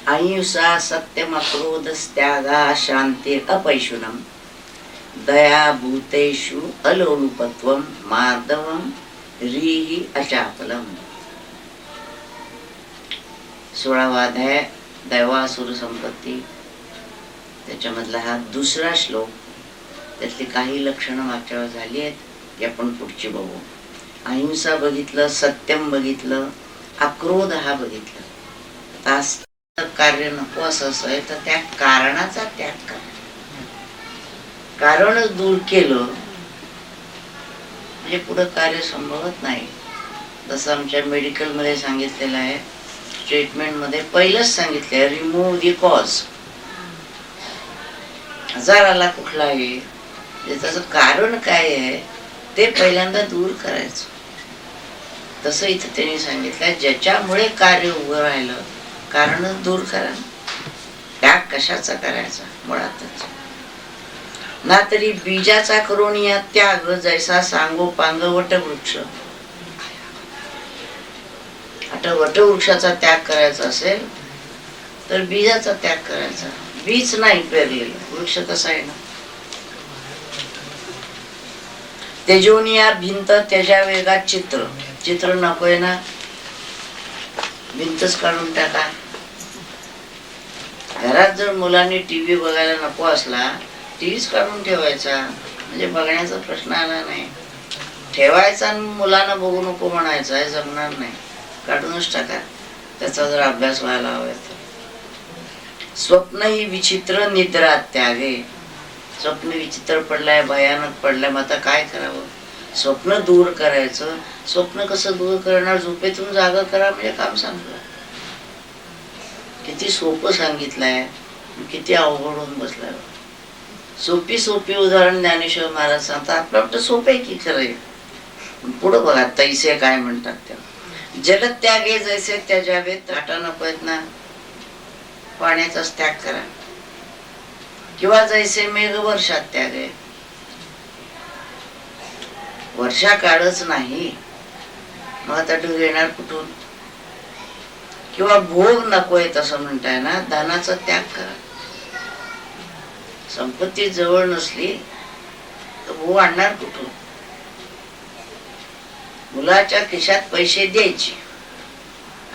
अहिंसा सत्यम क्रोध त्यागा शांती अपैशुनम दया भूतेषु अलोलुपत्वम मार्दवम रीहि अचापलम. 16वा अध्याय दैवासुर संपत्ती, त्याच्यामधला हा दुसरा श्लोक. त्यातली काही लक्षणं मागच्या वेळेस झाली आहेत, की आपण पुढची बघू. अहिंसा बघितलं, सत्यम बघितलं, अक्रोध हा बघितलं. तास कार्य नको असं आहे तर त्या कारणाचा त्याग करा. कारणच दूर केलं म्हणजे पुढं कार्य संभवत नाही. जसं आमच्या मेडिकल मध्ये सांगितलेलं आहे, ट्रीटमेंट मध्ये पहिलंच सांगितलंय रिमूव्ह दी कॉज. आजाराला कुठला आहे त्याचं कारण काय आहे ते पहिल्यांदा दूर करायचं. तसं इथं त्यांनी सांगितलंय ज्याच्यामुळे कार्य उभं राहिलं कारणच दूर करा. त्याग कशाचा करायचा मुळातच ना, तरी बीजाचा करून या त्याग जैसा सांगो पांग वटवृक्ष. आता वटवृक्षाचा त्याग करायचा असेल तर बीजाचा त्याग करायचा. बीज नाही पेरलेलं, वृक्ष कसा आहे ना. तेजोनिया भिंत त्याच्या वेगात चित्र. चित्र नकोय ना, भिंतच काढून टाका. घरात जर मुलांनी टीव्ही बघायला नको असला, टीव्हीच काढून ठेवायचा, म्हणजे बघण्याचा प्रश्न आला नाही. ठेवायचा आणि मुलांना बघू नको म्हणायचं, हे जमणार नाही. काढूनच टाका, त्याचा जर अभ्यास व्हायला हवा तर. स्वप्न ही विचित्र निद्रा त्यागे. स्वप्न विचित्र पडलाय, भयानक पडलाय, मग आता काय करावं? स्वप्न दूर करायचं. स्वप्न कसं दूर करणार? झोपेतून जागा करा म्हणजे काम संपलं. किती सोपं सांगितलंय, किती अवघड होऊन बसलाय. सोपी सोपी उदाहरण ज्ञानेश्वर महाराज सांगतात. आपलं वाटतं सोपं आहे की खरंय. पुढं बघा तैसे काय म्हणतात त्या. जलत्यागे जैसे त्याजावे. ताटा नको आहेत ना, पाण्याचाच त्याग करा. किंवा जैसे मेघ वर्षात त्याग आहे, वर्षा काळच नाही, मग आता ढग येणार कुठून? किंवा भोग नकोय तसं म्हणताय ना, धनाचा त्याग करा. संपत्ती जवळ नसली तर भोग आणणार कुठून? मुलाच्या खिशात पैसे द्यायचे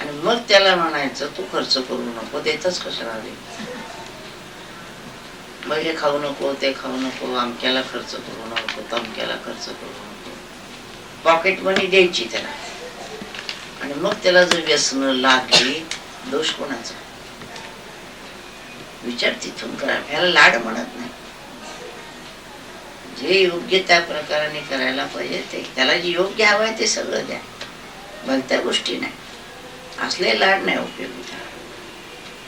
आणि मग त्याला म्हणायचं तू खर्च करू नको. देतच कशाला दे? मग हे खाऊ नको, ते खाऊ नको, अमक्याला खर्च करू नको, तमक्याला खर्च करू नको. पॉकेट मनी द्यायची त्याला आणि मग त्याला जर व्यसन लागली, दोष कोणाचा? विचार तिथून करा. ह्याला लाड म्हणत नाही. जे योग्य त्या प्रकाराने करायला पाहिजे ते, त्याला जे योग्य हवं आहे ते सगळं द्या. भलत्या गोष्टी नाही, असले लाड नाही उपयोगी.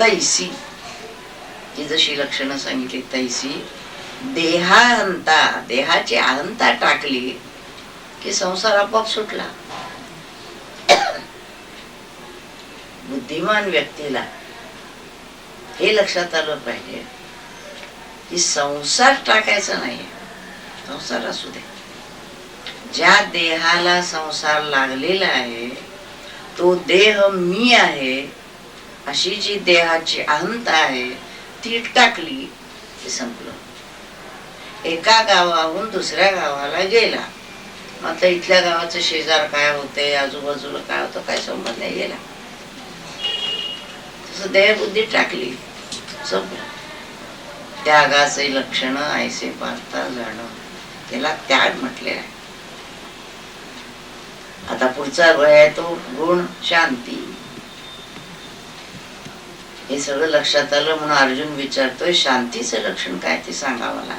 तैसी ही जशी लक्षणं सांगितली, तैसी देहाहंता, देहाची अहंता टाकली की संसार आपोआप सुटला. बुद्धिमान व्यक्तीला हे लक्षात आलं पाहिजे की संसार टाकायचा नाही. संसार असू दे, ज्या देहाला संसार लागलेला आहे तो देह मी आहे अशी जी देहाची अहंता आहे ती टाकली की संपलं. एका गावाहून दुसऱ्या गावाला गेला, मग आता इथल्या गावाचं शेजार काय होते, आजूबाजूला काय होतं, काय संबंध नाही. गेला तसं देहबुद्धी टाकली, संपलं. त्यागाचे लक्षण ऐसे पाहता जाणं, त्याला त्याग म्हटले आहे. आता पुढचा आहे तो गुण शांती. हे सगळं लक्षात आलं म्हणून अर्जुन विचारतोय शांतीचं लक्षण काय ते सांगा मला.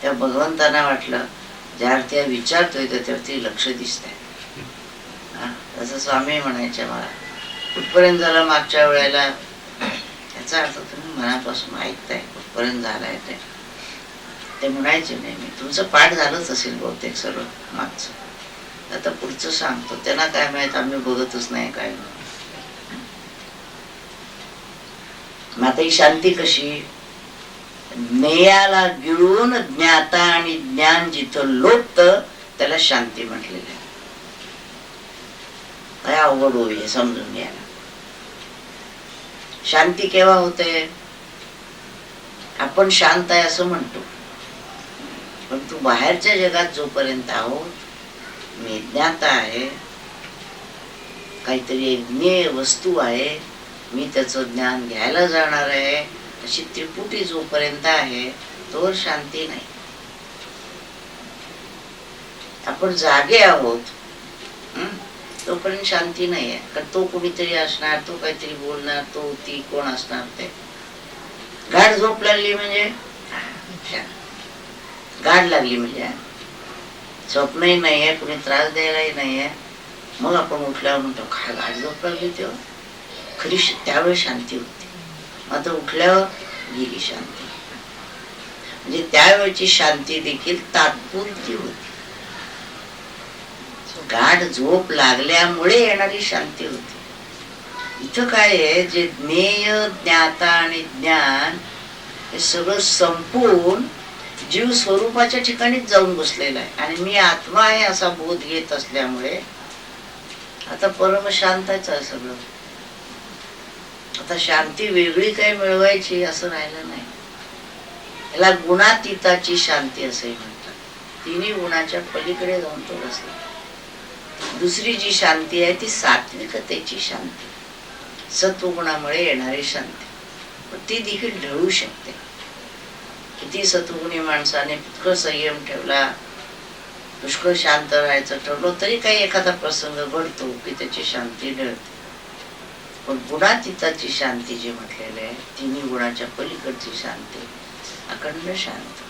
त्या भगवंतांना वाटलं ज्यावरती विचारतोय त्यावरती लक्ष दिसतंय. असं स्वामी म्हणायचे मला. कुठपर्यंत झालं मागच्या वेळेला? याचा अर्थ तुम्ही मनापासून ऐकताय, कुठपर्यंत झालाय ते म्हणायचे नाही. मी तुमचं पाठ झालंच असेल बहुतेक सर्व मागचं, आता पुढचं सांगतो. त्यांना काय माहित, आम्ही बघतच नाही काय. मग आता ही शांती कशी? ज्ञेयाला गिळून ज्ञाता आणि ज्ञान जिथं लोटतं त्याला शांती म्हटलेलं आहे. काय अवघड होईल समजून घ्यायला. शांती केव्हा होते? आपण शांत आहे असं म्हणतो, पण तू बाहेरच्या जगात जोपर्यंत आहोत, मी ज्ञाता आहे, काहीतरी एक ज्ञेय वस्तू आहे, मी त्याचं ज्ञान घ्यायला जाणार आहे, अशी त्रिपुटी जोपर्यंत आहे तोवर शांती नाही. आपण जागे आहोत तोपर्यंत शांती नाही आहे. कारण तो कोणीतरी असणार, तो काहीतरी बोलणार, तो ती कोण असणार. ते गाढ झोप लागली म्हणजे गाढ लागली म्हणजे स्वप्नही नाही आहे, कुणी त्रास द्यायलाही नाही आहे. मग आपण उठल्यावर म्हणतो काय गाढ झोप लागली, तेव्हा खरी त्यावेळी शांती होती. आता उठल्यावर गेली शांती. म्हणजे त्यावेळची शांती देखील तात्पुरती होती. गाढ झोप लागल्यामुळे येणारी शांती होती. इथं काय आहे, जे ज्ञेय, ज्ञाता आणि ज्ञान हे सगळं संपून जीव स्वरूपाच्या ठिकाणीच जाऊन बसलेला आहे. आणि मी आत्मा आहे असा बोध घेत असल्यामुळे आता परम शांतच आहे सगळं. आता शांती वेगळी काही मिळवायची असं राहिलं नाही. याला गुणातीताची शांती असे म्हणतात. तिन्ही गुणाच्या पलीकडे जाऊन तो बसला. दुसरी जी शांती आहे ती सात्विकतेची शांती, सत्वगुणामुळे येणारी शांती. पण ती देखील ढळू शकते. किती सत्वगुणी माणसाने पुष्कळ संयम ठेवला, पुष्कळ शांत राहायचं ठरवलं, तरी काही एखादा प्रसंग घडतो की त्याची शांती ढळते. पण गुणातीताची शांती जी म्हटलेली आहे, तिन्ही गुणाच्या पलीकडची शांती, अखंड शांत.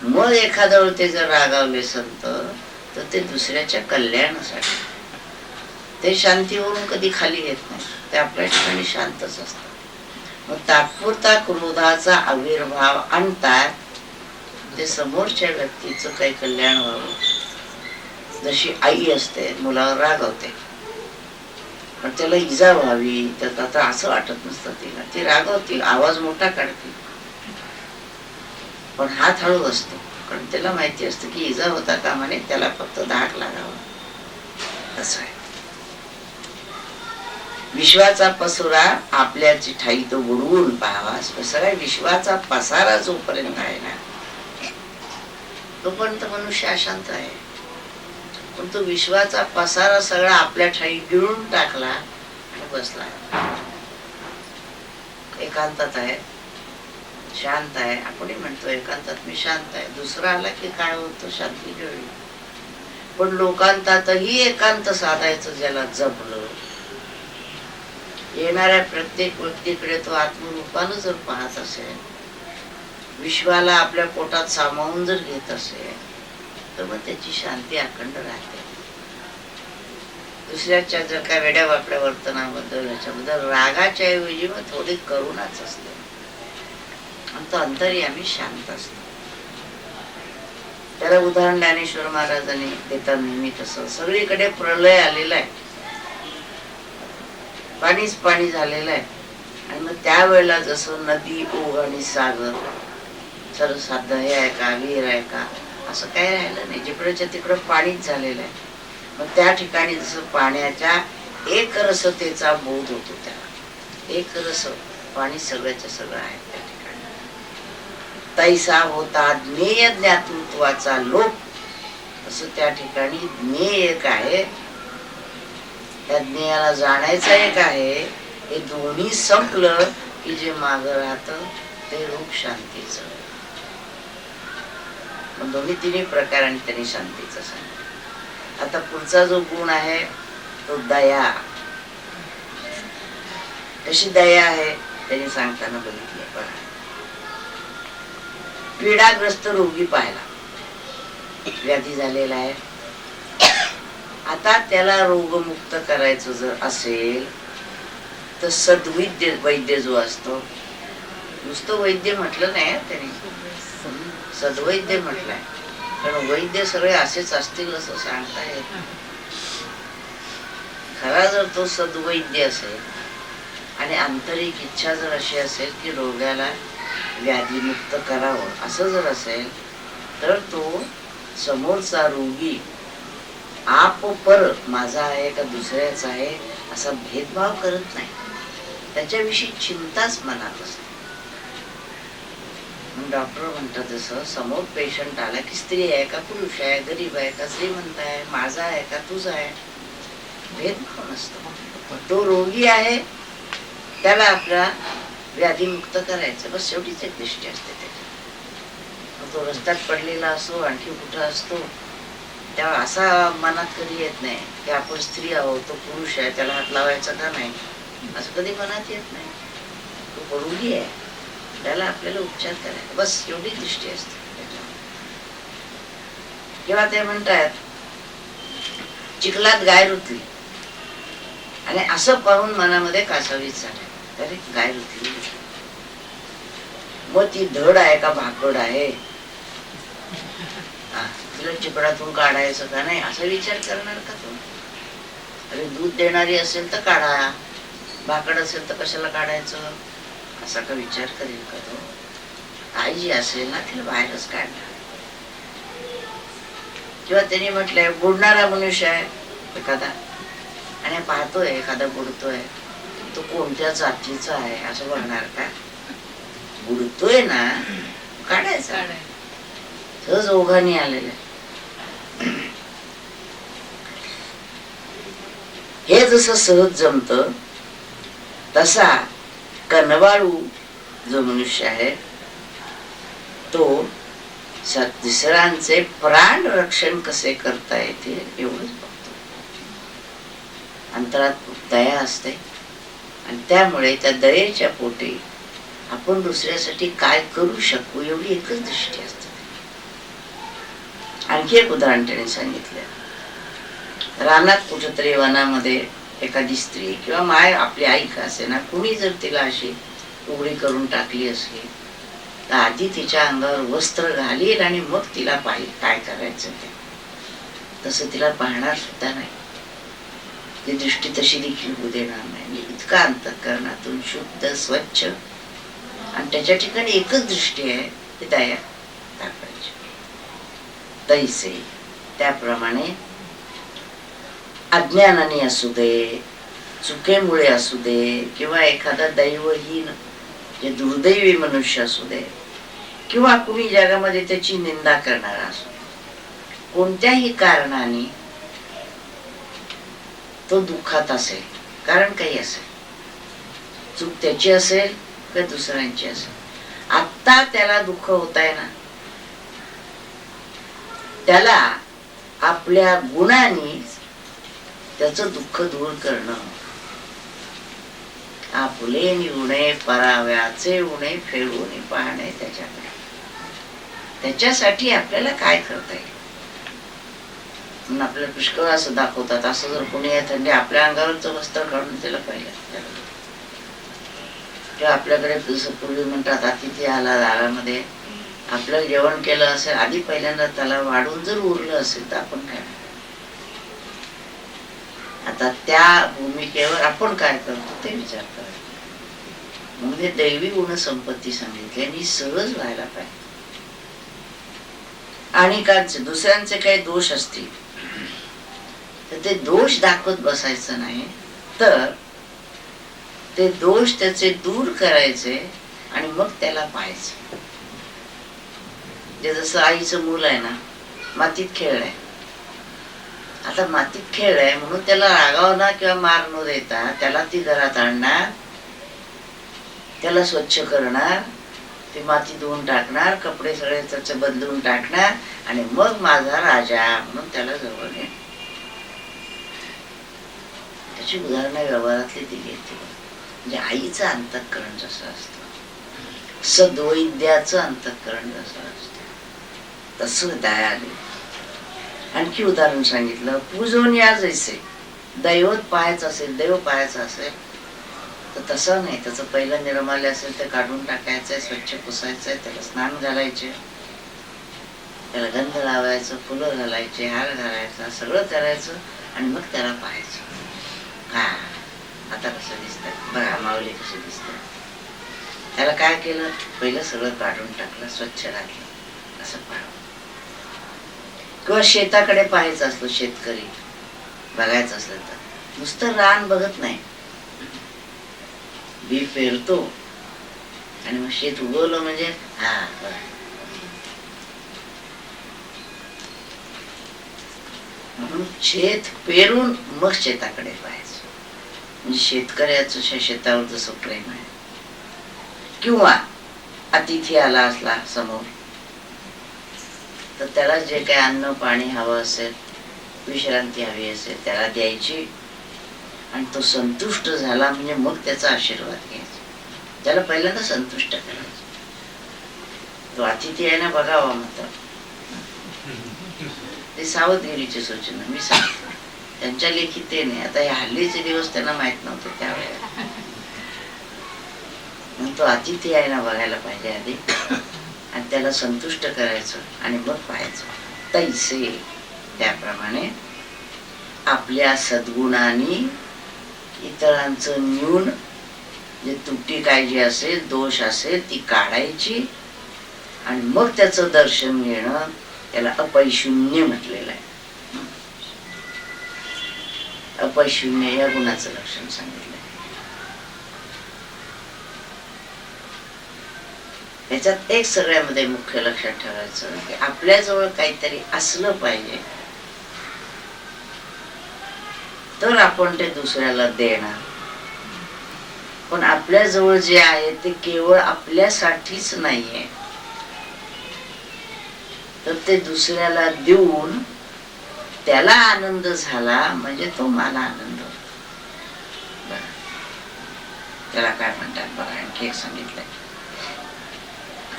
मग एखाद्या वेळ ते जर रागावले संत, तर ते दुसऱ्याच्या कल्याणासाठी. ते शांतीवरून कधी खाली येत नाही, ते आपल्या ठिकाणी शांतच असतात. मग तात्पुरता क्रोधाचा आविर्भाव आणतात ते समोरच्या व्यक्तीचं काही कल्याण व्हावं. जशी आई असते, मुलावर रागवते, पण त्याला इजा व्हावी, तर आता असं वाटत नसतं तिला. ती रागवती, आवाज मोठा काढते, पण हात हळू असतो, कारण त्याला माहिती असतं की इजा होता कामा नये, त्याला फक्त धाक लागावा. असं आहे. विश्वाचा पसरा आपल्याची ठाई तो बुडवून पाहावा. सगळ्या विश्वाचा पसारा जोपर्यंत आहे ना, तोपर्यंत मनुष्य अशांत आहे. पण तो विश्वाचा पसारा सगळा आपल्या ठाई गिळून टाकला आणि बसला. एकांतात आहे, शांत आहे. आपणही म्हणतो एकांतात मी शांत आहे. दुसरा आला की काय होतं, शांती गिळली. पण लोकांतातही एकांत साधायचं ज्याला जमलं, येणाऱ्या प्रत्येक व्यक्तीकडे तो आत्मरूपानं जर पाहत असेल, विश्वाला आपल्या पोटात सामावून जर घेत असेल, तर मग त्याची शांती अखंड राहते. दुसऱ्याच्या जर काय वेड्या वाकड्या वर्तनाबद्दल, याच्याबद्दल रागाच्या ऐवजी मग थोडी करुणाच असते. आणि तो अंतर्यामी शांत असतो. त्याला उदाहरण ज्ञानेश्वर महाराजांनी देतात नेहमी तसं. सगळीकडे प्रलय आलेला आहे, पाणीच पाणी झालेलं आहे. आणि मग त्यावेळेला जसं नदी, ओघ आणि सागर सरसाध्य हे आहे का, विहीर आहे का, असं काही राहिलं नाही. जिकडच्या तिकडं पाणीच झालेलं आहे. मग त्या ठिकाणी जसं पाण्याच्या एक रसतेचा बोध होतो, त्याला एक रस, पाणी सगळ्याच्या सगळं आहे त्या ठिकाणी. तैसा होता ज्ञेय ज्ञातृत्वाचा लोप, असं त्या ठिकाणी ज्ञेय एक आहे, त्या ज्ञेयाला जाणायचं एक आहे. हे दोन्ही संपलं की जे मागं राहतं ते रूप शांतीचं. मग दोन्ही तिन्ही प्रकाराने त्यांनी शांतीचं सांगितलं. आता पुढचा जो गुण आहे तो दया. कशी दया आहे त्यांनी सांगताना बघितले. पण पीडाग्रस्त रोगी पाहिला, व्याधी झालेला आहे, आता त्याला रोगमुक्त करायचं जर असेल तर सद्वैद्य, वैद्य जो असतो, नुसतं वैद्य म्हटलं नाही त्याने, सद्वैद्य म्हटलंय. कारण वैद्य सगळे असेच असतील असं सांगता येत नाही. खरा जर तो सद्वैद्य असेल आणि आंतरिक इच्छा जर अशी असेल की रोग्याला व्याधीमुक्त करावं, असं जर असेल, तर तो समोरचा रोगी आप पर, माझा आहे का दुसऱ्याचा आहे, असा भेदभाव करत नाही. त्याच्याविषयी चिंताच मनात असते. डॉक्टर म्हणतात तसं, समोर पेशंट आला की स्त्री आहे का पुरुष आहे, गरीब आहे का श्रीमंत आहे, माझा आहे का तुझा आहे, भेदभाव नसतो. तो रोगी आहे, त्याला आपला व्याधीमुक्त करायचं, बस एवढीच एक दृष्टी असते त्याची. तो रस्त्यात पडलेला असो, आणखी कुठं असतो, तेव्हा असा मनात कधी येत नाही की आपण स्त्री आहोत, तो पुरुष आहे, त्याला हात लावायचा का नाही, असं कधी मनात येत नाही. तो रोगी आहे, त्याला आपल्याला उपचार करायचा, बस एवढी दृष्टी असते. किंवा ते म्हणतात चिखलात गाय रुतली आणि असं पाहून मनामध्ये कासावीस झाले, अरे गाय रुतली, मग ती धड आहे का भाकड आहे, तिला चिपडातून काढायचं का नाही, असा विचार करणार का तो? अरे दूध देणारी असेल तर काढा, भाकड असेल तर कशाला काढायचं, असा का विचार करेल का तो? आई जी असेल ना, तिला बाहेरच काढणार. किंवा त्यांनी म्हटलंय बुडणारा मनुष्य आहे एखादा, आणि पाहतोय एखादा बुडतोय, तो कोणत्या जातीचा आहे असं बघणार का? बुडतोय ना, काढायचा. सहज ओघाने आलेलं आहे. हे जसं सहज जमत, तसा कनवाळू जो मनुष्य आहे तो दुसऱ्यांचे प्राण रक्षण कसे करता येते एवढंच बघतो. अंतरात दया असते आणि त्यामुळे त्या दयेच्या पोटी आपण दुसऱ्यासाठी काय करू शकू एवढी एकच दृष्टी असते. आणखी एक उदाहरण त्याने सांगितलं. रानात कुठेतरी वनामध्ये एखादी स्त्री किंवा माय, आपली आई का असे ना, कुणी जर तिला अशी उघडी करून टाकली असली तर आधी तिच्या अंगावर वस्त्र घालील आणि मग तिला पाहिजे काय करायचं ते. तसं तिला पाहणार सुद्धा नाही, ती दृष्टी तशी देखील होऊ देणार नाही. इतका अंतःकरणातून शुद्ध स्वच्छ, आणि त्याच्या ठिकाणी एकच दृष्टी आहे, ती दया दाखवायची. तैसे त्याप्रमाणे अज्ञानाने असू दे, चुकेमुळे असू दे, किंवा एखादा दैवहीन जे दुर्दैवी मनुष्य असू दे, किंवा कुणी जगामध्ये त्याची निंदा करणारा असू दे, कोणत्याही कारणाने तो दुःखात असेल, कारण काही असेल, चूक त्याची असेल का दुसऱ्यांची असेल, आत्ता त्याला दुःख होत आहे ना, त्याला आपल्या गुणांनी त्याचं दुःख दूर करणं. आपुले निवणे पराव्याचे उणे फेडून पाहणे त्याच्याकडे. त्याच्यासाठी आपल्याला काय करता येईल म्हणून आपल्याला पुष्कळ असं दाखवतात. असं जर कोणी या थंडी आपल्या अंगावरचं वस्त्र काढून त्याला पाहिलं, किंवा आपल्याकडे जसं पूर्वी म्हणतात अतिथी आला दारामध्ये, आपलं जेवण केलं असेल, आधी पहिल्यांदा त्याला वाढून जर उरलं असेल तर आपण काय, आता त्या भूमिकेवर आपण काय करतो ते विचार करायचं. म्हणजे दैवी गुण संपत्ती सांगितली आणि सहज व्हायला पाहिजे. आणि कांचे दुसऱ्यांचे काही दोष असतील तर ते दोष दाखवत बसायचं नाही, तर ते दोष त्याचे दूर करायचे आणि मग त्याला पाहायचं. जे जसं आईचं मूल आहे ना, मातीत खेळलंय, आता मातीत खेळ आहे म्हणून त्याला रागावणार किंवा मार न देता त्याला ती घरात आणणार, त्याला स्वच्छ करणार, ती माती धुवून टाकणार, कपडे सगळे त्याचे बदलून टाकणार आणि मग माझा राजा म्हणून त्याला जवळ घे. त्याची उदाहरणं व्यवहारातली ती घेते. म्हणजे आईचं अंतःकरण जसं असतं, सद्वैद्याचं अंतःकरण जसं असतं, तसं दयाळू. आणखी उदाहरण सांगितलं, पूजून या जैसे दैवत पाहायचं असेल, देव पाहायचं असेल तर तसं नाही. त्याचं पहिलं निर्माल्य असेल ते काढून टाकायचंय, स्वच्छ पुसायचंय, त्याला स्नान घालायचे, त्याला गंध लावायचं, फुलं घालायचे, हार घालायचा, सगळं करायचं आणि मग त्याला पाहायचं. हा आता कसं दिसतंय बघा, माऊली कशी दिसतंय. त्याला काय केलं, पहिलं सगळं काढून टाकलं, स्वच्छ घातलं, असं पाहावं. किंवा शेताकडे पाहायचं असलं, शेतकरी बघायचं असलं तर नुसतं रान बघत नाही, बी पेरतो आणि मग शेत उगवलं म्हणजे हा बरं. म्हणून शेत पेरून मग शेताकडे पाहायचं. म्हणजे शेतकऱ्याचं शेतावर जसं प्रेम आहे. किंवा अतिथी आला असला समोर तर त्याला जे काही अन्न पाणी हवं असेल, विश्रांती हवी असेल, त्याला द्यायची आणि तो संतुष्ट झाला म्हणजे मग त्याचा आशीर्वाद घ्यायचा. त्याला पहिल्यांदा संतुष्ट करायचं. तो अतिथी आहे ना बघावा म्हणतात. ते सावधगिरीची सूचना मी सांगतो. त्यांच्या लेखी ते नाही. आता हे हल्लीचे दिवस त्यांना माहित नव्हते त्यावेळेला. तो अतिथी आहे ना बघायला पाहिजे आधी आणि त्याला संतुष्ट करायचं आणि मग पाहायचं. तैसे त्याप्रमाणे आपल्या सद्गुणांनी इतरांचं न्यून जे त्रुटी काय जी असेल, दोष असेल ती काढायची आणि मग त्याचं दर्शन घेणं, त्याला अपैशून्य म्हटलेलं आहे. अपैशून्य या गुणाचं लक्षण सांगितलं. याच्यात एक सगळ्यामध्ये मुख्य लक्षात ठेवायचं की आपल्याजवळ काहीतरी असलं पाहिजे तर आपण ते दुसऱ्याला देणार. पण आपल्याजवळ जे आहे ते केवळ आपल्यासाठीच नाहीये, तर ते दुसऱ्याला देऊन त्याला आनंद झाला म्हणजे तो मला आनंद. त्याला काय म्हणतात बघा. आणखी एक सांगितलंय.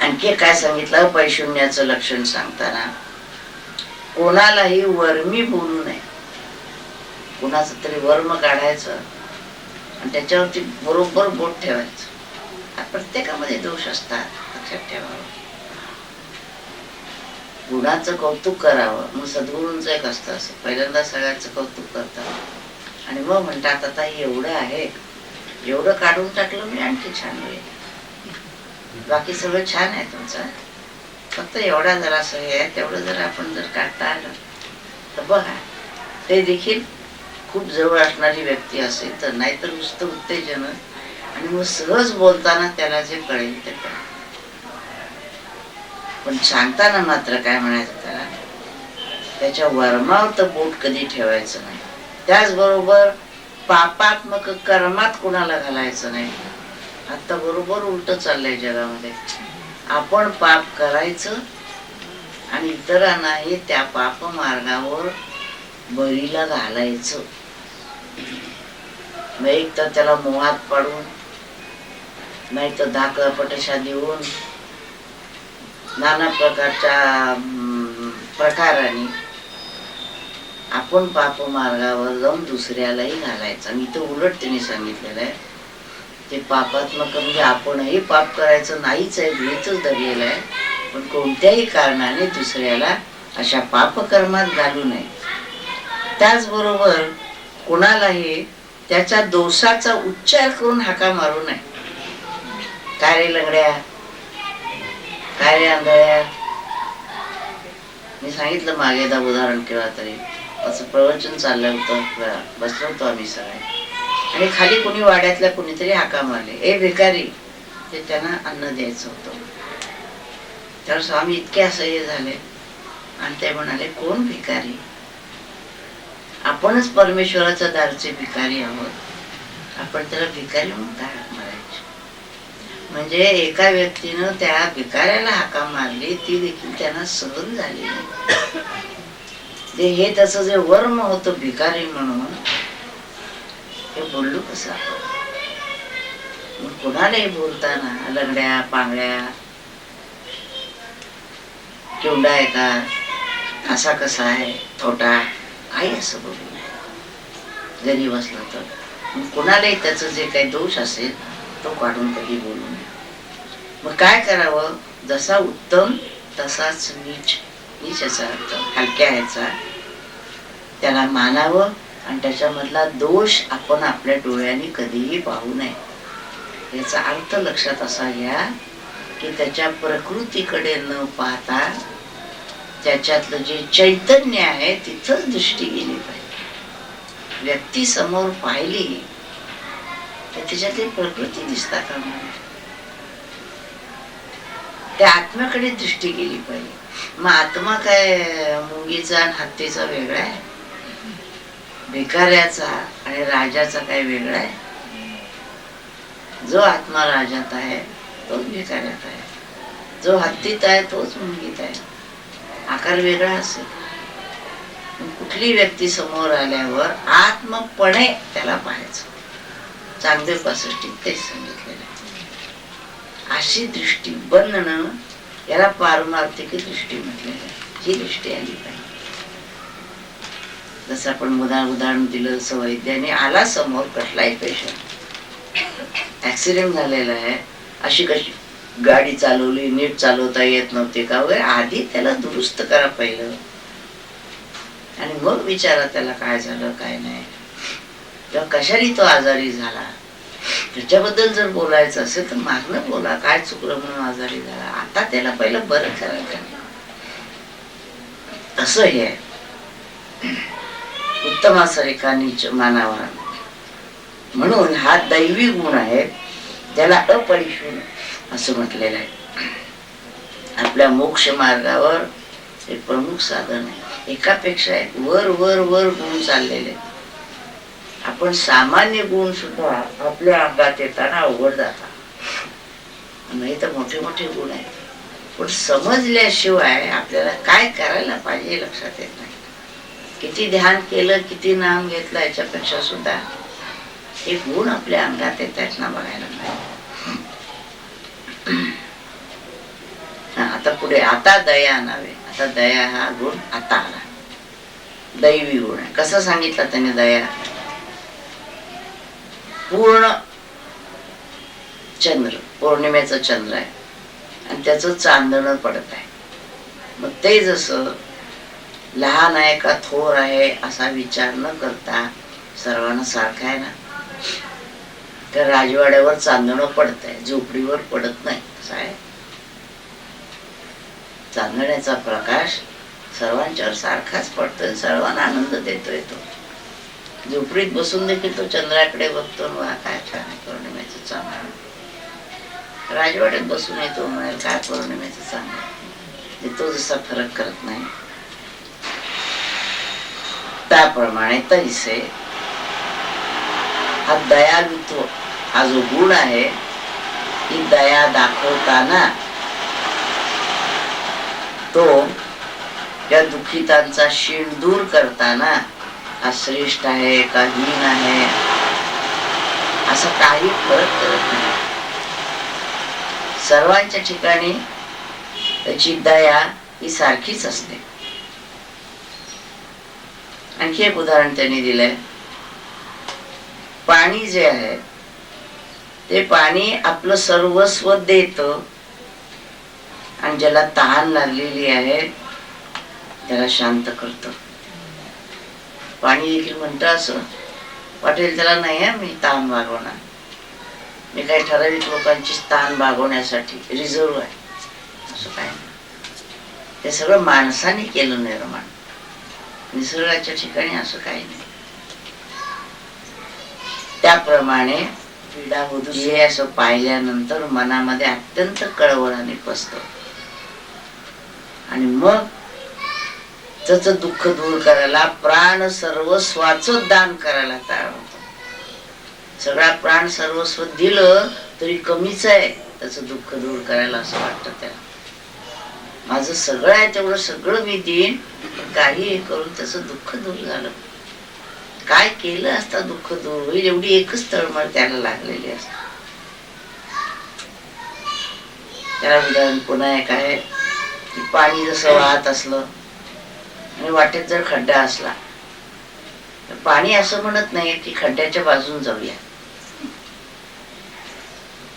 आणखी काय सांगितलं अपैशून्याचं लक्षण सांगताना, कोणालाही वर्मी बोलू नये. कोणाचं तरी वर्म काढायचं आणि त्याच्यावरती बरोबर बोट ठेवायचं. प्रत्येकामध्ये दोष असतात, लक्षात ठेवावं. गुणाचं कौतुक करावं. मग सद्गुरूंचं एक असतं असं, पहिल्यांदा सगळ्यांचं कौतुक करतात आणि मग म्हणतात आता एवढं आहे, एवढं काढून टाकलं मी आणखी छान होईल. बाकी सगळं छान आहे तुमचं, फक्त एवढा जरा असं हे आहे, तेवढं जर आपण जर काढता आलं तर बघा. ते देखील खूप जवळ असणारी व्यक्ती असेल तर, नाहीतर नुसतं उत्तेजन आणि मग सहज बोलताना त्याला जे कळेल ते कळेल. पण सांगताना मात्र काय म्हणायचं त्याला, त्याच्या वर्मावर तर बोट कधी ठेवायचं नाही. त्याचबरोबर पापात्मक कर्मात कुणाला घालायचं नाही. आता बरोबर उलट चाललंय जगामध्ये. आपण पाप करायचं आणि इतरांनाही त्या पाप मार्गावर बळीला घालायचं. मग एक तर त्याला मोहात पाडून, नाही तर धाकपटशा देऊन, नाना प्रकारच्या प्रकाराने आपण पाप मार्गावर जाऊन दुसऱ्यालाही घालायचं. आणि इथं उलट त्यांनी सांगितलेलं आहे, ते पापात्मक म्हणजे आपणही पाप करायचं नाहीच आहे, गृहीतच धरलेलं आहे. पण कोणत्याही कारणाने दुसऱ्याला अशा पापकर्मात घालू नये. त्याचबरोबर कोणालाही त्याच्या दोषाचा उच्चार करून हाका मारू नये. काय रे लंगड्या, काय रे आंधळ्या. मी सांगितलं मागे एकदा उदाहरण केव्हा तरी, असं प्रवचन चाललं होतं, बसलो होतो आम्ही सगळे आणि खाली कोणी वाड्यातल्या कोणीतरी हाका मारले, ए भिकारी. ते त्यांना अन्न द्यायचं होतं. तर स्वामी इतके असं हे झाले आणि ते म्हणाले, कोण भिकारी? आपणच परमेश्वराच्या दारचे भिकारी आहोत, आपण त्याला भिकारी म्हणून काय हाक मारायची? म्हणजे एका व्यक्तीनं त्या भिकाऱ्याला हाका मारली, ती देखील त्यांना सहन झाली नाही. ते हे त्याचं जे वर्म होतं भिकारी म्हणून, हे बोललो कसं आपण? कोणालाही बोलताना लंगड्या, पांगड्या, केवढा आहे का, असा कसा आहे, थोटा, काही असं बोलू नये. गरीब असलं तर कोणालाही त्याचं जे काही दोष असेल तो काढून कधी बोलू नये. मग काय करावं? जसा उत्तम तसाच नीच. नीच याचा अर्थ हलक्या ह्याचा, त्याला मानावं आणि त्याच्यामधला दोष आपण आपल्या डोळ्यांनी कधीही पाहू नये. याचा अर्थ लक्षात असा घ्या की त्याच्या प्रकृतीकडे न पाहता त्याच्यातलं जे चैतन्य आहे तिथंच दृष्टी गेली पाहिजे. व्यक्ती समोर पाहिली त्याच्यातली प्रकृती दिसता कामा नये. त्या आत्म्याकडे दृष्टी गेली पाहिजे. मग आत्मा काय मुंगीचा आणि हत्तीचा वेगळा आहे? भिकाऱ्याचा आणि राजाचा काय वेगळा आहे? जो आत्मा राजात आहे तोच भिकाऱ्यात आहे, जो हत्तीत आहे तोच मुंगीत आहे. आकार वेगळा असेल. कुठली व्यक्ती समोर आल्यावर आत्मपणे त्याला पाहायचं. चांगले 65 तेच सांगितलेलं आहे. अशी दृष्टी बनणं याला पारमार्थिक दृष्टी म्हटलेलं आहे. ही दृष्टी आली पाहिजे. जसं आपण उदाहरण दिलं, तसं वैद्याने आला समोर कसलाही पेशंट ऍक्सिडेंट झालेला आहे, अशी कशी गाडी चालवली, नीट चालवता येत नव्हते का वगैरे, आधी त्याला दुरुस्त करा पहिलं आणि मग विचारा त्याला काय झालं काय नाही, किंवा कशाने तो आजारी झाला त्याच्याबद्दल जर बोलायचं असेल तर मागणं बोला, काय चुकलं म्हणून आजारी झाला. आता त्याला पहिलं बरं करायचं. असं हे आहे. उत्तमासरिका नीच मानावा म्हणून हा दैवी गुण आहे, त्याला अपरिशून असं म्हटलेलं आहे. आपल्या मोक्ष मार्गावर एक प्रमुख साधन आहे. एकापेक्षा एक वर वर वर गुण चाललेले. आपण सामान्य गुण सुद्धा आपल्या अंगात येताना अवघड जातात. नाही तर मोठे मोठे गुण आहेत, पण समजल्याशिवाय आपल्याला काय करायला पाहिजे लक्षात येत नाही. किती ध्यान केलं, किती नाम घेतलं, याच्यापेक्षा सुद्धा हे गुण आपल्या अंगात येत आहेत ना बघायला पाहिजे. आता पुढे आता दया नावे. आता दया हा गुण आता आला, दैवी गुण आहे. कसं सांगितलं त्याने दया? पूर्ण चंद्र, पौर्णिमेचं चंद्र आहे आणि त्याचं चांदणं पडत आहे. मग ते जसं लहान आहे का थोर आहे असा विचार न करता सर्वांना सारखं आहे ना. तर राजवाड्यावर चांदणं पडत आहे, झोपडीवर पडत नाही असं आहे. चांदण्याचा प्रकाश सर्वांच्यावर सारखाच पडतोय, सर्वांना आनंद देतोय. तो झोपडीत बसून देखील तो चंद्राकडे बघतो, वा काय छान आहे पौर्णिमेचं चांदणं. राजवाड्यात बसून येतो म्हणाल काय पौर्णिमेचं चांदणं. तो जसा फरक करत नाही त्याप्रमाणे तैसे हा दयालुत्व हा जो गुण आहे, ही दया दाखवताना तो या दुःखितांचा शीण दूर करताना हा श्रेष्ठ आहे का हीन आहे असं काही फरक करत नाही. सर्वांच्या ठिकाणी त्याची दया ही सारखीच असते. आणखी एक उदाहरण त्यांनी दिलंय. पाणी जे आहे ते पाणी आपलं सर्वस्व देत आणि ज्याला तहान लागलेली आहे त्याला शांत करत. पाणी देखील म्हणतं असं वाटेल त्याला, नाही आहे मी तहान भागवणार, मी काही ठराविक लोकांची तहान भागवण्यासाठी रिझर्व आहे असं काय नाही. ते सगळं माणसाने केलं निर्माण. निसर्गाच्या ठिकाणी असं काही नाही. त्याप्रमाणे पीडा होती हे असं पाहिल्यानंतर मनामध्ये अत्यंत कळवळाने पसत आणि मग त्याच दुःख दूर करायला प्राण सर्वस्वाचं दान करायला तयार होतो. सगळा प्राण सर्वस्व दिलं तरी कमीच आहे त्याचं दुःख दूर करायला असं वाटतं त्याला. माझं सगळं आहे तेवढं सगळं मी देईन, काही करून त्याचं दुःख दूर झालं. काय केलं असता दुःख दूर होईल एवढी एकच तळमळ त्याला लागलेली असते. त्याला उदाहरण पुन्हा एक आहे की पाणी जसं वाहत असलं आणि वाटेत जर खड्डा असला तर पाणी असं म्हणत नाही की खड्ड्याच्या बाजून जाऊया.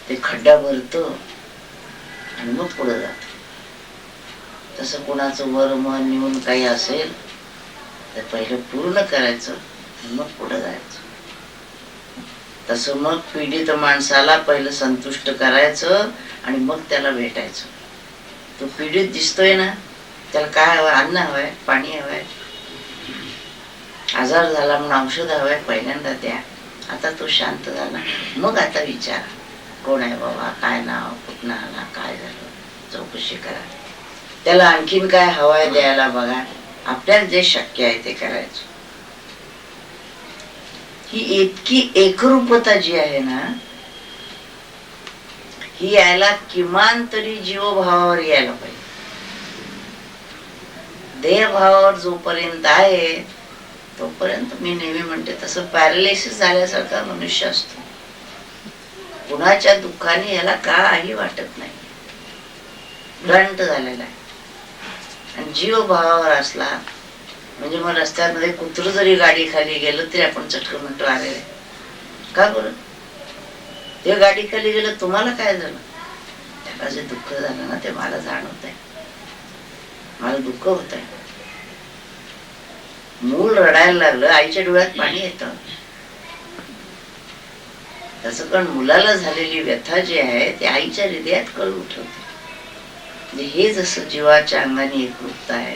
ते खड्डा भरतो आणि मग पुढे जात. तसं कोणाचं वर मन निवून काही असेल तर पहिलं पूर्ण करायचं मग पुढे जायचं. तसं मग पीडित माणसाला पहिलं संतुष्ट करायचं आणि मग त्याला भेटायचं. तो पीडित दिसतोय ना, त्याला काय हवं? अन्न हवंय, पाणी हवंय, आजार झाला म्हणून औषध हवंय, पहिल्यांदा द्या. आता तो शांत झाला. मग आता विचारा कोण आहे बाबा, काय नाव, कुठं आला, काय झालं, चौकशी करा. त्याला आणखीन काय हवाय द्यायला बघा. आपल्याला जे शक्य आहे ते करायचं. ही इतकी एकरूपता जी आहे ना, ही यायला किमान तरी जीवभावावर यायला पाहिजे. देहभावावर जोपर्यंत आहे तोपर्यंत मी नेहमी म्हणते तसं पॅरालिसिस झाल्यासारखा मनुष्य असतो. कुणाच्या दुःखाने याला काही वाटत नाही, दंड झालेला आहे. आणि जीवभावावर असला म्हणजे मग रस्त्यामध्ये कुत्र जरी गाडी खाली गेलं तरी आपण चटकन म्हणतो अरे का बरं, ते गाडी खाली गेलं, तुम्हाला काय झालं? त्याला जे दुःख झालं ना ते मला जाणवत आहे, मला दुःख होत आहे. मूल रडायला लागलं, आईच्या डोळ्यात पाणी येतं. तसं पण मुलाला झालेली व्यथा जी आहे ते आईच्या हृदयात कळ उठवते. म्हणजे हे जसं जीवाच्या अंगाने एकरूपता आहे,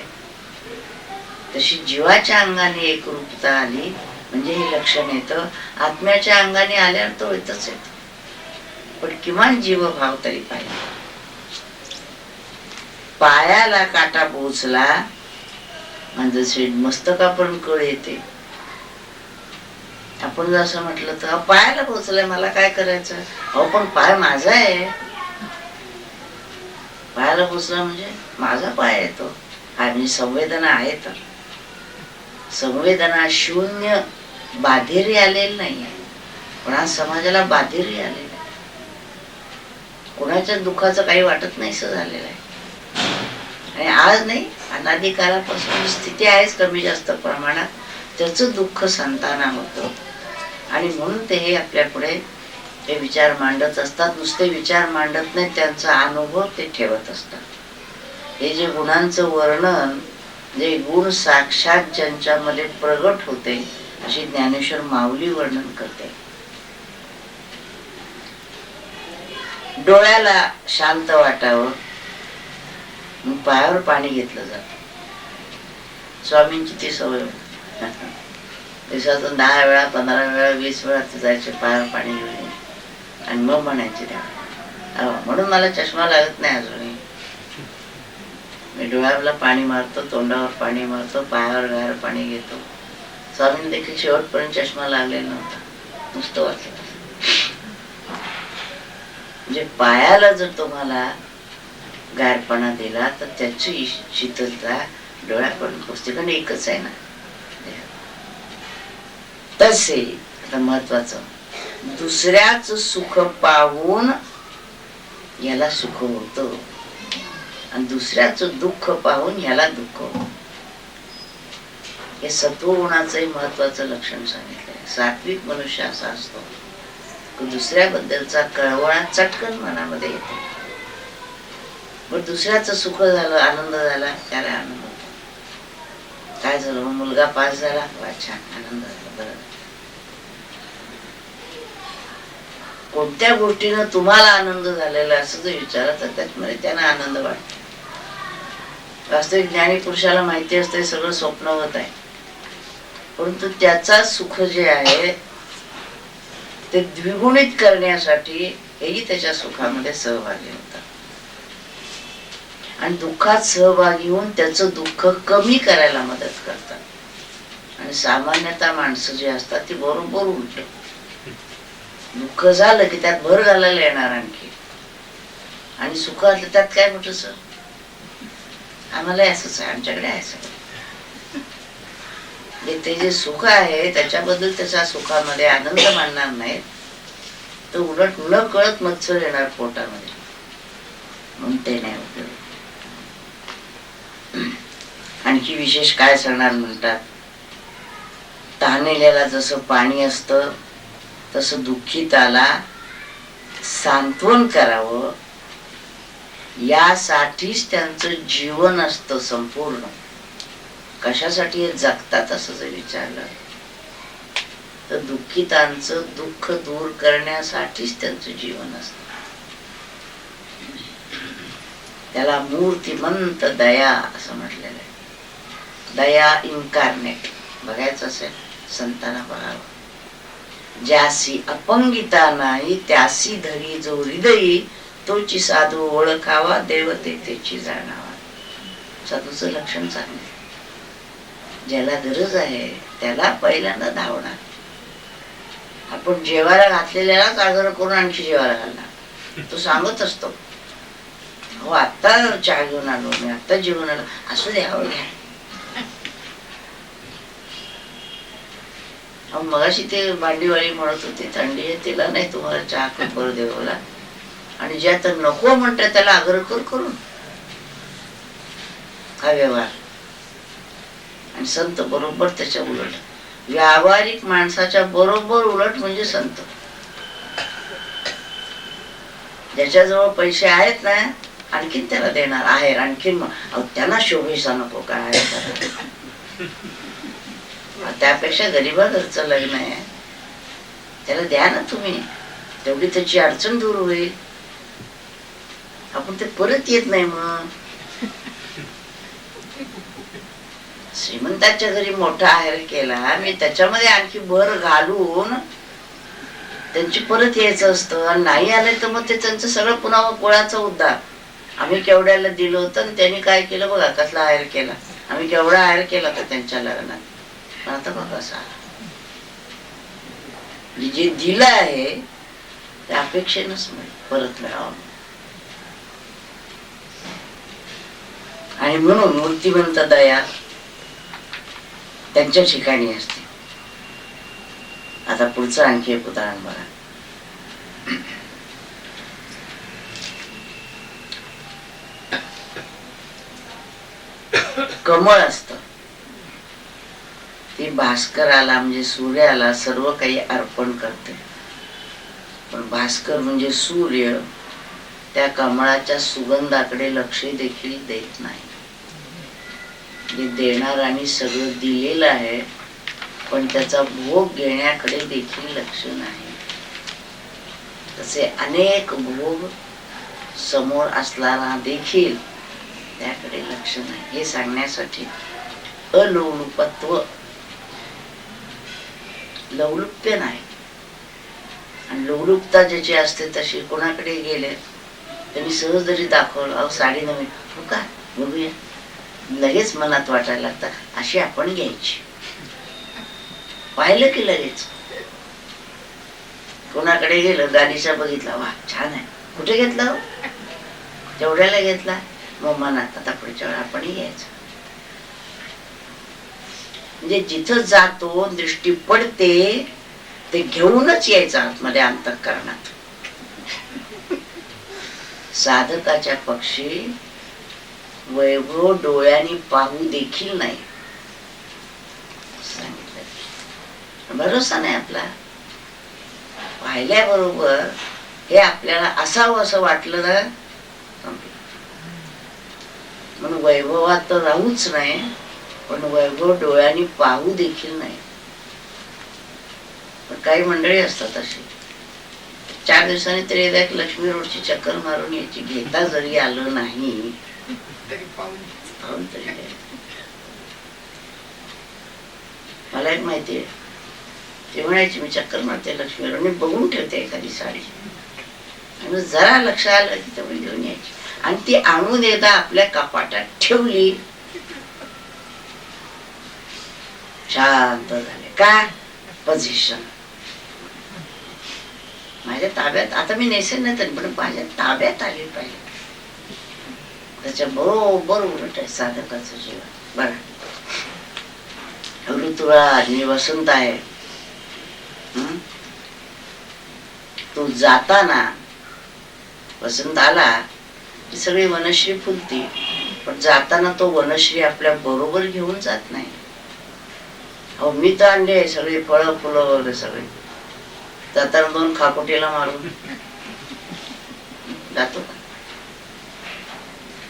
तशी जीवाच्या अंगाने एकरूपता आली म्हणजे हे लक्षण येतं. आत्म्याच्या अंगाने आल्यावर तो येतच येतो, पण किमान जीवभाव तरी पाहिजे. पायाला काटा पोचला म्हणजे मस्तकापर्यंत कळ येते. आपण जर असं म्हटलं तर पायाला पोचलाय, मला काय करायचं? अहो पण पाय माझा आहे. पायाला पोचला म्हणजे माझा पाय येतो, हा म्हणजे संवेदना आहे. तर संवेदना शून्य बाधेरी आलेली नाहीये, पण आज समाजाला बाधेरी आलेलं आहे. कोणाच्या दुःखाचं काही वाटत नाही असं झालेलं आहे. आणि आज नाही, अनादी काळापासून स्थिती आहेच कमी जास्त प्रमाणात, त्याचं दुःख संताना होतं. आणि म्हणून ते आपल्या पुढे ते विचार मांडत असतात. नुसते विचार मांडत नाही, त्यांचा अनुभव ते ठेवत असतात. हे जे गुणांचं वर्णन, जे गुण साक्षात ज्यांच्यामध्ये प्रगट होते, अशी ज्ञानेश्वर माऊली वर्णन करते. डोळ्याला शांत वाटावं मग पायावर पाणी घेतलं जातं. स्वामींची ती सवय होती. दिवसातून 10 वेळा 15 वेळा 20 वेळा जायचे पायावर पाणी घेऊन आणि मग म्हणायचे त्या. म्हणून मला चष्मा लागत नाही अजूनही. मी डोळ्याला पाणी मारतो, तोंडावर पाणी मारतो, पायावर गार पाणी घेतो. स्वामींनी देखील शेवटपर्यंत चष्मा लागलेला नव्हता, नुसतं वाचलं. म्हणजे पायाला जर तुम्हाला गारपणा दिला तर त्याची शीतलता डोळ्यापर्यंत पोचते, कारण एकच आहे ना. तसे आता महत्वाचं, दुसऱ्याच सुख पाहून याला सुख होतं आणि दुसऱ्याच दुःख पाहून याला दुःख होतं. हे सत्वगुणाचंही महत्वाचं लक्षण सांगितलंय. सात्विक मनुष्य असा असतो की दुसऱ्याबद्दलचा कळवळा चटकन मनामध्ये येतो. पण दुसऱ्याचं सुख झालं, आनंद झाला, त्याला आनंद होतो. काय झालं, मुलगा पास झाला, वा छान, आनंद झाला, बरं. कोणत्या गोष्टीनं तुम्हाला आनंद झालेला असं जर विचारलं तर त्याच्यामध्ये त्यांना आनंद वाटतो. वास्तविक ज्ञानी पुरुषाला माहिती असते सगळं स्वप्नवत आहे, परंतु त्याचा सुख जे आहे ते द्विगुणित करण्यासाठी हेही त्याच्या सुखामध्ये सहभागी होतात आणि दुःखात सहभागी होऊन त्याचं दुःख कमी करायला मदत करतात. आणि सामान्यतः माणसं जी असतात ती बरोबर उलट, दुःख झालं की त्यात भर घालायला येणार आणखी, आणि सुख असलं त्यात काय म्हटलं सर आम्हाला असंच आहे, आमच्याकडे आहे सगळं. ते जे सुख आहे त्याच्याबद्दल त्याच्या सुखामध्ये आनंद मानणार नाहीत, तर उलट न कळत मत्सर येणार पोटामध्ये, म्हणून ते नाही उपयोग. आणखी विशेष काय सांगणार म्हणतात, तहानलेल्याला जसं पाणी असतं तसं दुःखिताला सांत्वन करावं यासाठीच त्यांचं जीवन असतं संपूर्ण. कशासाठी हे जगतात असं जर विचारलं तर दुःखितांचं दुःख दूर करण्यासाठीच त्यांचं जीवन असतं. त्याला मूर्तिमंत दया असं म्हटलेलं आहे. दया इन्कारनेट बघायचं असेल संतांना बघावं. ज्यासी अपंगिता नाही त्यासी धरी जो हृदयी, तोची साधू ओळखावा देवते त्याची जाणावा. साधूचं लक्षण चांगलं, ज्याला गरज आहे त्याला पहिल्यांदा धावणार. आपण जेवायला घातलेल्यालाच आग्रह करून आणखी जेवायला घालणार. तो सांगत असतो, हो आता चहा घेऊन आलो मी, आता जेवण आलो, असू द्या आवड घ्या. मगाशी ते भांडीवाली म्हणत होती थंडी आहे तिला नाही तुम्हाला चहा करू देवला, आणि ज्या तर नको म्हणतात त्याला आग्रह करून हा व्यवहार. आणि संत बरोबर त्याच्या उलट, व्यावहारिक माणसाच्या बरोबर उलट म्हणजे संत. ज्याच्याजवळ पैसे आहेत ना आणखीन त्याला देणार आहे, आणखीन त्यांना शोभेसा नको काय त्यापेक्षा गरीबा घरचं लग्न आहे त्याला द्या ना तुम्ही, तेवढी त्याची अडचण दूर होईल. आपण ते परत येत नाही. मग श्रीमंताच्या घरी मोठा आहेर केला मी, त्याच्यामध्ये आणखी भर घालून त्यांची परत यायचं असतं. आणि नाही आलं तर मग ते त्यांचं सगळं पुन्हा पोळाचा उद्धार. आम्ही केवढ्याला दिलं होतं आणि त्यांनी काय केलं बघा, कसला आहेर केला. आम्ही केवढा आहेर केला तर त्यांच्या लग्नात, पण आता बघा असा जे दिलं आहे त्या अपेक्षेनच परत मिळावं. आणि म्हणून मूर्तिवंत दया त्यांच्या ठिकाणी असते. आता पुढचं आणखी एक उदाहरण बघा. कमळ असत, ते भास्कराला म्हणजे सूर्याला सर्व काही अर्पण करते. पण भास्कर म्हणजे सूर्य त्या कमळाच्या सुगंधाकडे लक्ष देखील देत नाही. जे देणार आणि सगळं दिलेलं आहे पण त्याचा भोग घेण्याकडे देखील लक्ष नाही. तसे अनेक भोग समोर असणारा देखील त्याकडे लक्ष नाही. हे सांगण्यासाठी अलोलुपत्व, लवलुप्य नाही. आणि लवलुपता ज्याची असते तशी कोणाकडे गेले त्यांनी सहज जरी दाखवलं, अहो साडी नवीन, हो का बघूया, लगेच मनात वाटायला लागतं अशी आपण घ्यायची. पाहिलं की लगेच. कोणाकडे गेलं गाडीचा बघितला, वा छान आहे, कुठे घेतला, तेवढ्याला घेतला, मग मनात आता पुढच्या वेळा आपण घ्यायचं. म्हणजे जिथं जातो दृष्टी पडते ते घेऊनच यायचं आतमध्ये अंतःकरणात. साधकाच्या पक्षी वैभव डोळ्यांनी पाहू देखील नाही सांगितलं. भरोसा नाही आपला. पाहिल्याबरोबर हे आपल्याला असावं असं वाटलं ना, म्हणून वैभवात तर राहूच नाही, पण वैभव डोळ्यांनी पाहू देखील नाही. पण काही मंडळी असतात अशी, 4 दिवसांनी तरी एकदा एक लक्ष्मी रोडची चक्कर मारून यायची, घेता जरी आलं नाही तरी पाहून तरी. मला एक माहिती आहे, ते म्हणायची मी चक्कर मारते लक्ष्मी रोड, मी बघून ठेवते एखादी साडी, आणि जरा लक्ष आलं की तेवढी घेऊन यायची. आणि ती आणून एकदा आपल्या कपाटात ठेवली, शांत झाले. का पोझिशन माझ्या ताब्यात, आता मी नेसेल नाही तरी पण माझ्या ताब्यात आली पाहिजे. त्याच्या बरोबर उलट आहे साधकाचं जीवन. बघा, ऋतुराज मी वसंत आहे, तू जाताना वसंत आला की सगळी वनश्री फुलती, पण जाताना तो वनश्री आपल्या बरोबर घेऊन जात नाही. अहो मी तर आणले सगळी फळं फुलं वगैरे सगळे, जाताना 2 खाकोटीला मारून जातो.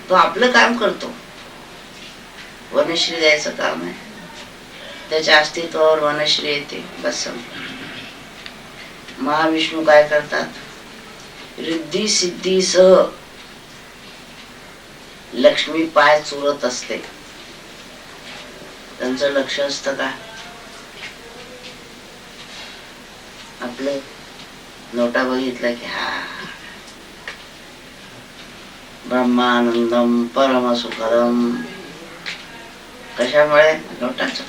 तो आपलं काम करतो, वनश्री द्यायचं काम आहे, त्याच्या अस्तित्वावर वनश्री येते, बस. महाविष्णू काय करतात, रिद्धी सिद्धी सह लक्ष्मी पाय चुरत असते, त्यांचं लक्ष असतं का? आपलं नोटा बघितलं की हा ब्रह्मानंदम परमसुखदम. कशामुळे? नोटाचं.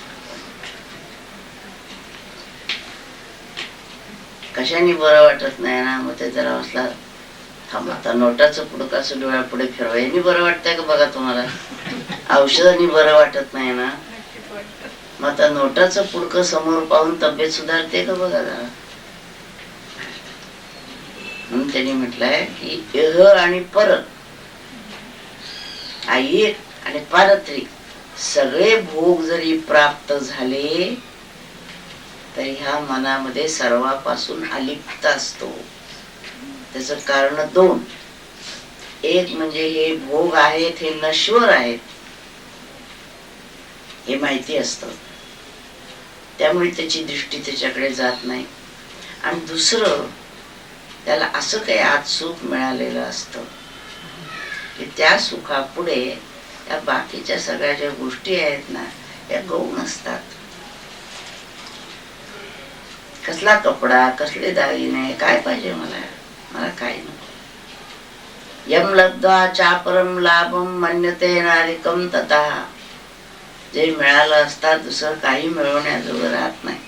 कशाने बरं वाटत नाही ना, मग ते जरा असला थांब आता नोटाचं पुढं कसं डोळ्यापुढे फिरवा, यांनी बरं वाटतंय का बघा तुम्हाला? औषधांनी बरं वाटत नाही ना, मग आता नोटाचं पुडकं समोर पाहून तब्येत सुधारते का बघा जरा. म्हणून त्यांनी म्हटलंय की एह आणि पर, एक आणि पारत्री सगळे भोग जरी प्राप्त झाले तर ह्या मनामध्ये सर्वापासून अलिप्त असतो. त्याच कारण दोन. एक म्हणजे हे भोग आहेत हे नश्वर आहेत हे माहिती असतं, त्यामुळे त्याची दृष्टी त्याच्याकडे जात नाही. आणि दुसरं, त्याला असं काही आज सुख मिळालेलं असतं की त्या सुखापुढे त्या बाकीच्या सगळ्या ज्या गोष्टी आहेत ना त्या गौण असतात. कसला कपडा, कसले दागिने, काय पाहिजे मला? मला काय नको. यम लब्ध्वा चापरम लाभम मन्यते नारिकम तथा. जे मिळालं असतात दुसरं काही मिळवण्याजोगं राहत नाही.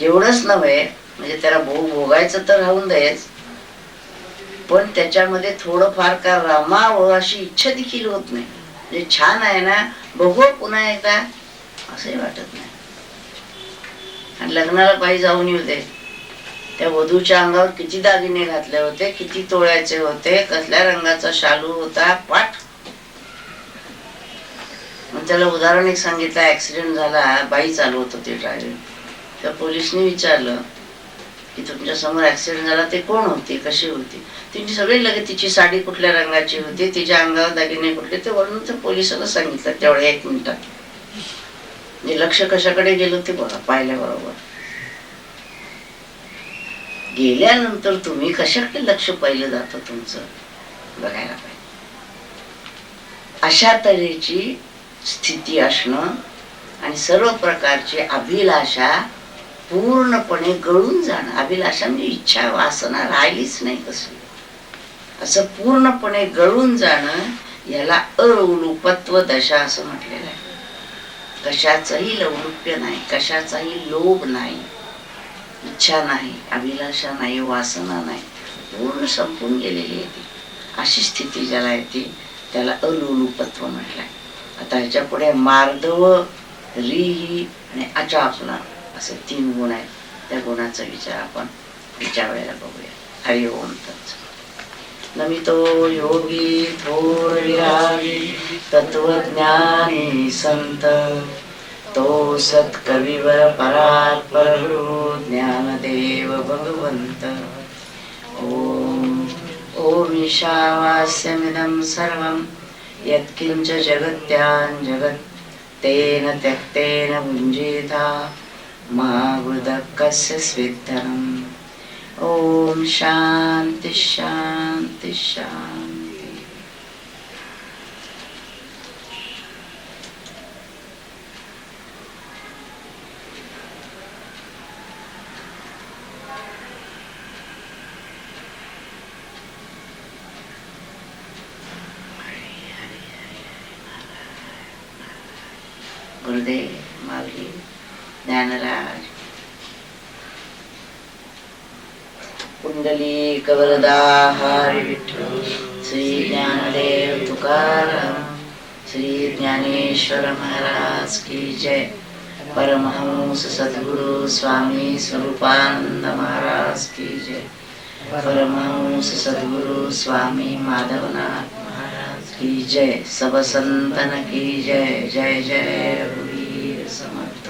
एवढंच नव्हे, म्हणजे त्याला भोग भोगायचं तर राहून द्यायच, पण त्याच्यामध्ये थोडंफार का रमावं अशी इच्छा देखील होत नाही. म्हणजे छान आहे ना, बघू पुन्हा एकदा असंही वाटत नाही. आणि लग्नाला पायी जाऊन येऊ दे, त्या वधूच्या अंगावर किती दागिने घातले होते, किती तोळ्याचे होते, कसल्या रंगाचा शालू होता, पाठ. मग त्याला उदाहरण एक सांगितलं. ऍक्सिडेंट झाला, बाई चालवत होती ड्रायव्हिंग. त्या पोलिसने विचारलं की तुमच्या समोर ऍक्सिडेंट झाला ते कोण होती, कशी होती? तिची सगळी लगेच तिची साडी कुठल्या रंगाची होती, तिच्या अंगावर दागिने कुठले, ते वरून त्या पोलिसाला सांगितलं तेवढ्या 1 मिनिटात. म्हणजे लक्ष कशाकडे गेलं ते बघा, पाहिल्याबरोबर. गेल्यानंतर तुम्ही कशाकडे लक्ष पाहिलं जातं तुमचं बघायला पाहिजे. अशा तऱ्हेची स्थिती असणं आणि सर्व प्रकारची अभिलाषा पूर्णपणे गळून जाणं. अभिलाषा म्हणजे इच्छा, वासना राहिलीच नाही कसली, असं पूर्णपणे गळून जाणं, याला अलोलुपत्व दशा असं म्हटलेलं आहे. कशाचंही लवलुप्य नाही, कशाचाही लोभ नाही, इच्छा नाही, अभिलाषा नाही, वासना नाही, पूर्ण संपून गेलेली आहे ती. अशी स्थिती ज्याला येते त्याला अलोलुपत्व म्हटलंय. आता ह्याच्या पुढे मार्दव, रिही आणि अचापना असे 3 गुण आहेत. त्या गुणाचा विचार आपण पुढच्या वेळेला बघूया. हरि ओम तत्सत. नमितो योगी थोर विरागी तत्वज्ञानी संत, तो सत्कविवर परात्पर गुरु ज्ञानदेव भगवंत. ओम ओम ईशावास्यमिदं सर्वं यत्किंच जगत्यां जगत् तेन त्यक्तेन भुञ्जीता मा गुरुदकस्य स्विद्धरम्. ओम शांति शांति शांति. गुरुदेव, माऊली, ज्ञानराज, कुंडली कवरदा हरी विठ्ठल. श्री ज्ञानदेव तुकाराम, श्री ज्ञानेश्वर महाराज की जय. परमहंस सद्गुरु स्वामी स्वरूपानंद महाराज की जय. परमहंस सद्गुरु स्वामी माधवनाथ महाराज की जय. सब संतन की जय. जय जय रघुवीर समर्थ.